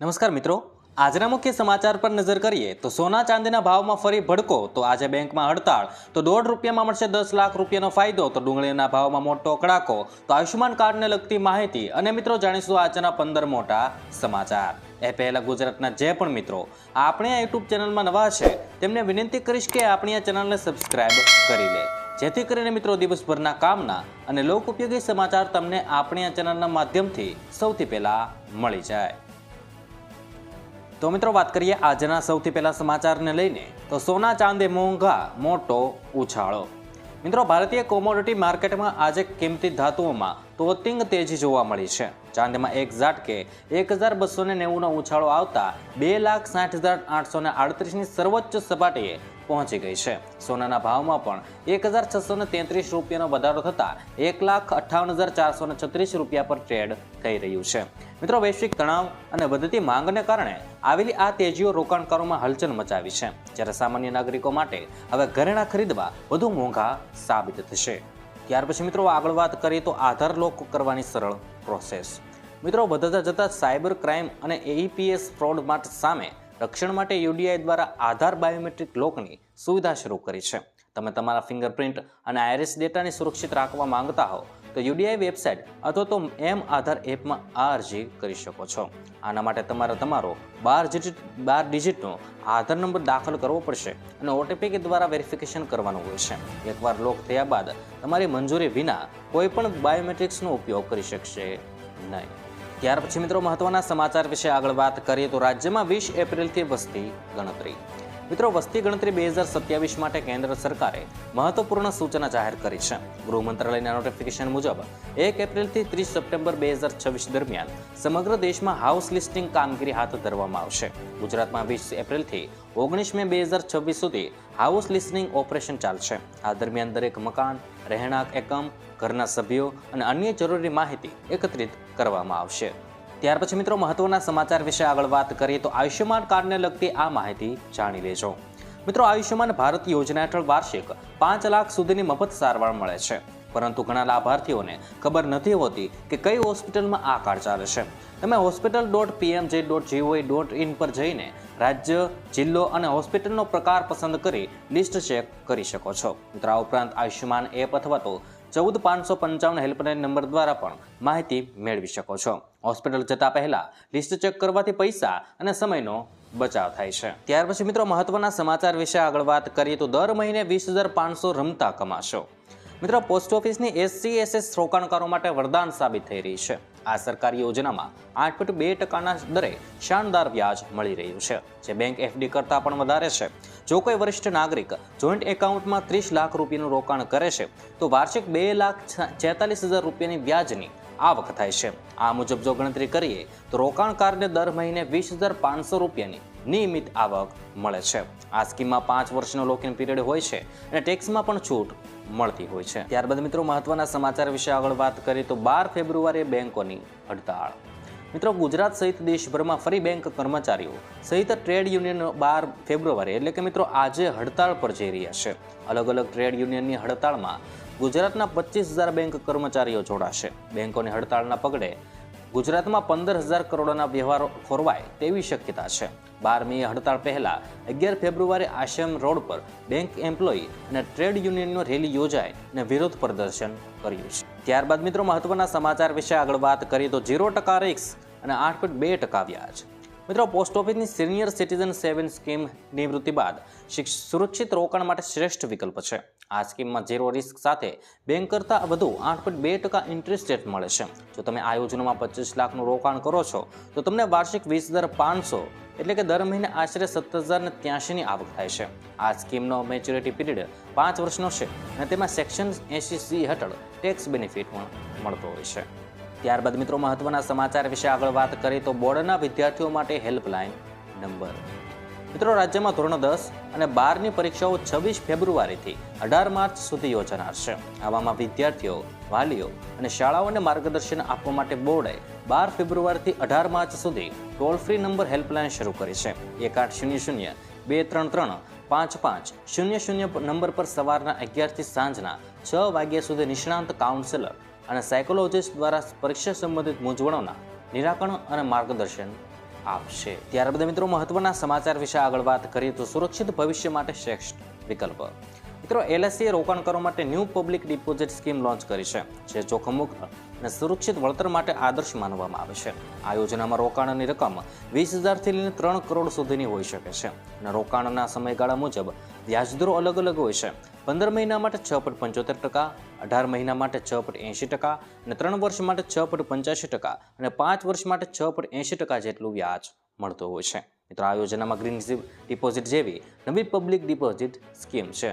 નમસ્કાર મિત્રો, આજના મુખ્ય સમાચાર પર નજર કરીએ તો સોના ચાંદીના ભાવમાં ફરી ભડકો. તો આજે બેંકમાં હડતાળ, તો ₹1.5 મળશે 10 લાખ રૂપિયાનો ફાયદો. તો ડુંગળીના ભાવમાં મોટો કડાકો. તો આયુષ્યમાન કાર્ડને લગતી માહિતી અને મિત્રો જાણીશું આજના 15 મોટા સમાચાર. એ પહેલા ગુજરાતના જે પણ મિત્રો આપણી આ યુટ્યુબ ચેનલમાં નવા છે તેમને વિનંતી કરીશ કે આપણી આ ચેનલને સબસ્ક્રાઇબ કરી લે, જેથી કરીને મિત્રો દિવસભરના કામના અને લોક ઉપયોગી સમાચાર તમને આપણી આ ચેનલના માધ્યમથી સૌથી પહેલા મળી જાય. તો મિત્રો વાત કરીએ આજના સૌથી પહેલા સમાચારને લઈને, તો સોના ચાંદી મોંઘા, મોટો ઉછાળો. મિત્રો, ભારતીય કોમોડિટી માર્કેટમાં આજે કિંમતી ધાતુઓમાં તોતિંગ તેજી જોવા મળી છે. ચાંદીમાં એક ઝાટકે 1290નો ઉછાળો આવતા 2,60,838ની સર્વોચ્ચ સપાટીએ પહોંચી ગઈ છે. સોનાના ભાવમાં પણ 1,633 રૂપિયાનો વધારો થતાં 1,58,436 રૂપિયા પર ટ્રેડ થઈ રહ્યું છે. મિત્રો, વૈશ્વિક તણાવ અને વધતી માંગને કારણે આવેલી આ તેજીઓ રોકાણકારોમાં હલચલ મચાવી છે, જ્યારે સામાન્ય નાગરિકો માટે હવે ઘરેણાં ખરીદવા વધુ મોંઘા સાબિત થશે. ત્યાર પછી મિત્રો આગળ વાત કરીએ તો આધાર લોક કરવાની સરળ પ્રોસેસ. મિત્રો, વધતા જતા સાયબર ક્રાઇમ અને એઈપીએસ ફ્રોડ માટે સામે રક્ષણ માટે યુડીઆઈ દ્વારા આધાર બાયોમેટ્રિક લોકની સુવિધા શરૂ કરી છે. તમે તમારા ફિંગરપ્રિન્ટ અને આઈરિસ ડેટાને સુરક્ષિત રાખવા માંગતા હો તો યુડીઆઈ વેબસાઇટ અથવા તો આધાર એપમાં આ અરજી કરી શકો છો. આના માટે તમારે તમારો 12 ડિજિટનો આધાર નંબર દાખલ કરવો પડશે અને ઓટીપી દ્વારા વેરિફિકેશન કરવાનું હોય છે. એકવાર લોક થયા બાદ તમારી મંજૂરી વિના કોઈ પણ બાયોમેટ્રિક્સનો ઉપયોગ કરી શકશે નહીં. ત્યાર પછી મિત્રો મહત્વના સમાચાર વિશે આગળ વાત કરીએ તો રાજ્યમાં 20 એપ્રિલથી વસ્તી ગણતરી. મિત્રો, વસ્તી ગણતરી 2027 માટે કેન્દ્ર સરકારે મહત્વપૂર્ણ સૂચના જાહેર કરી છે. ગૃહ મંત્રાલયના નોટિફિકેશન મુજબ 1 એપ્રિલથી 30 સપ્ટેમ્બર 2026 દરમિયાન સમગ્ર દેશમાં હાઉસ લિસ્ટિંગ કામગીરી હાથ ધરવામાં આવશે. ગુજરાતમાં 20 એપ્રિલથી 19 મે 2026 સુધી હાઉસ લિસ્ટિંગ ઓપરેશન ચાલશે. આ દરમિયાન દરેક મકાન, રહેણાંક એકમ, ઘરના સભ્યો અને અન્ય જરૂરી માહિતી એકત્રિત કરવામાં આવશે. ત્યાર પછી મિત્રો મહત્વના સમાચાર વિશે આગળ વાત કરીએ તો આયુષ્યમાન કાર્ડને લગતી આ માહિતી જાણી લેજો. મિત્રો, આયુષ્યમાન ભારત યોજના હેઠળ વાર્ષિક 5 લાખ સુધીની મફત સારવાર મળે છે, પરંતુ ઘણા લાભાર્થીઓને ખબર નથી હોતી કે કઈ હોસ્પિટલમાં આ કાર્ડ ચાલે છે. તમે hospital.pmj.gov.in પર જઈને રાજ્ય, જિલ્લો અને હોસ્પિટલનો પ્રકાર પસંદ કરી લિસ્ટ ચેક કરી શકો છો. મિત્રો, આ ઉપરાંત આયુષ્યમાન એપ અથવા તો 14555 હેલ્પલાઇન નંબર દ્વારા પણ માહિતી મેળવી શકો છો. હોસ્પિટલ જતા પહેલા લિસ્ટ ચેક કરવાથી પૈસા અને સમયનો બચાવ થાય છે. ત્યાર પછી મિત્રો મહત્વના સમાચાર વિશે આગળ વાત કરીએ તો દર મહિને 20,500 રમતા કમાશો. મિત્રો, પોસ્ટ ઓફિસની SCSS રોકાણકારો માટે વરદાન સાબિત થઈ રહી છે. આ સરકારી યોજનામાં 8.2% દરે શાનદાર વ્યાજ મળી રહ્યું છે, જે બેંક FD કરતાં પણ વધારે છે. જો કોઈ વરિષ્ઠ નાગરિક જોઈન્ટ એકાઉન્ટમાં 30 લાખ રૂપિયાનું રોકાણ કરે છે તો વાર્ષિક 2,46,000 રૂપિયાની વ્યાજની આવક થાય છે. આ મુજબ જો ગણતરી કરીએ તો રોકાણકારને દર મહિને 20,500 રૂપિયાની નિયમિત આવક મળે છે. આ સ્કીમમાં 5 વર્ષનો લોકિન પીરિયડ હોય છે અને ટેક્સમાં પણ છૂટ મળતી હોય છે. ત્યારબાદ મિત્રો મહત્વના સમાચાર વિશે આગળ વાત કરીએ તો 12 ફેબ્રુઆરીએ બેંકોની હડતાળ. મિત્રો, ગુજરાત સહિત દેશભરમાં ફરી બેંક કર્મચારીઓ સહિત ટ્રેડ યુનિયન 12 ફેબ્રુઆરી એટલે કે મિત્રો આજે હડતાળ પર જઈ રહ્યા છે. અલગ અલગ ટ્રેડ યુનિયનની હડતાળમાં ગુજરાતના 25,000 બેંક કર્મચારીઓ જોડાશે. બેંકોની હડતાળના પગલે ગુજરાતમાં 15,000 કરોડના વ્યવહારો ખોરવાય તેવી શક્યતા છે. 12મી હડતાળ પહેલા 11 ફેબ્રુઆરી આશ્રમ રોડ પર બેંક એમ્પ્લોયી અને ટ્રેડ યુનિયનનો રેલી યોજાઈ અને વિરોધ પ્રદર્શન કર્યું છે. ત્યારબાદ મિત્રો મહત્વના સમાચાર વિશે આગળ વાત કરીએ તો 0% રિસ્ક અને 8.2% વ્યાજ. મિત્રો, પોસ્ટ ઓફિસની સિનિયર સિટીઝન સેવિંગ સ્કીમ નિવૃત્તિ બાદ સુરક્ષિત રોકાણ માટે શ્રેષ્ઠ વિકલ્પ છે. આ સ્કીમમાં 0 રિસ્ક સાથે બેંક કરતાં વધુ 8.2% ઇન્ટરેસ્ટ રેટ મળે છે. જો તમે આ યોજનામાં 25 લાખનું રોકાણ કરો છો તો તમને વાર્ષિક 20,500 એટલે કે દર મહિને આશરે 7,083ની આવક થાય છે. આ સ્કીમનો મેચ્યોરિટી પીરિયડ 5 વર્ષનો છે અને તેમાં સેક્શન 80C હેઠળ ટેક્સ બેનિફિટ પણ મળતો હોય છે. ત્યારબાદ મિત્રો મહત્વના સમાચાર વિશે આગળ વાત કરીએ તો બોર્ડના વિદ્યાર્થીઓ માટે હેલ્પલાઇન નંબર. મિત્રો, રાજ્યમાં ધોરણ 10 અને 12ની પરીક્ષાઓ 26 ફેબ્રુઆરીથી 18 માર્ચ સુધી યોજાનાર છે. આવામાં વિદ્યાર્થીઓ, વાલીઓ અને શાળાઓને માર્ગદર્શન આપવા માટે બોર્ડે 12 ફેબ્રુઆરીથી 18 માર્ચ સુધી ટોલ ફ્રી નંબર હેલ્પલાઇન શરૂ કરી છે. 1800-233-5500 નંબર પર સવારના 11થી સાંજના 6 વાગ્યા સુધી નિષ્ણાંત કાઉન્સેલર અને સાયકોલોજીસ્ટ દ્વારા પરીક્ષા સંબંધિત મૂંઝવણોના નિરાકરણ અને માર્ગદર્શન આપશે। ત્યારબાદ મિત્રો મહત્વના સમાચાર વિશે આગળ વાત કરીએ તો સુરક્ષિત ભવિષ્ય માટે શ્રેષ્ઠ વિકલ્પ। મિત્રો એલઆઈસીએ રોકાણકારો માટે new public deposit scheme launch કરી છે, જે જોખમમુક્ત અને સુરક્ષિત વળતર માટે આદર્શ માનવામાં આવે છે। આ યોજનામાં રોકાણની રકમ 20,000થી લઈને 3 કરોડ સુધીની હોઈ શકે છે અને રોકાણના સમયગાળા મુજબ વ્યાજદરો અલગ અલગ હોય છે। 15 મહિના માટે 6.75%, 18 મહિના માટે 6.80% અને 3 વર્ષ માટે 6.85% અને 5 વર્ષ માટે 6.80% જેટલું વ્યાજ મળતું હોય છે। મિત્રો આ યોજનામાં ગ્રીન ડિપોઝિટ જેવી નવી પબ્લિક ડિપોઝિટ સ્કીમ છે।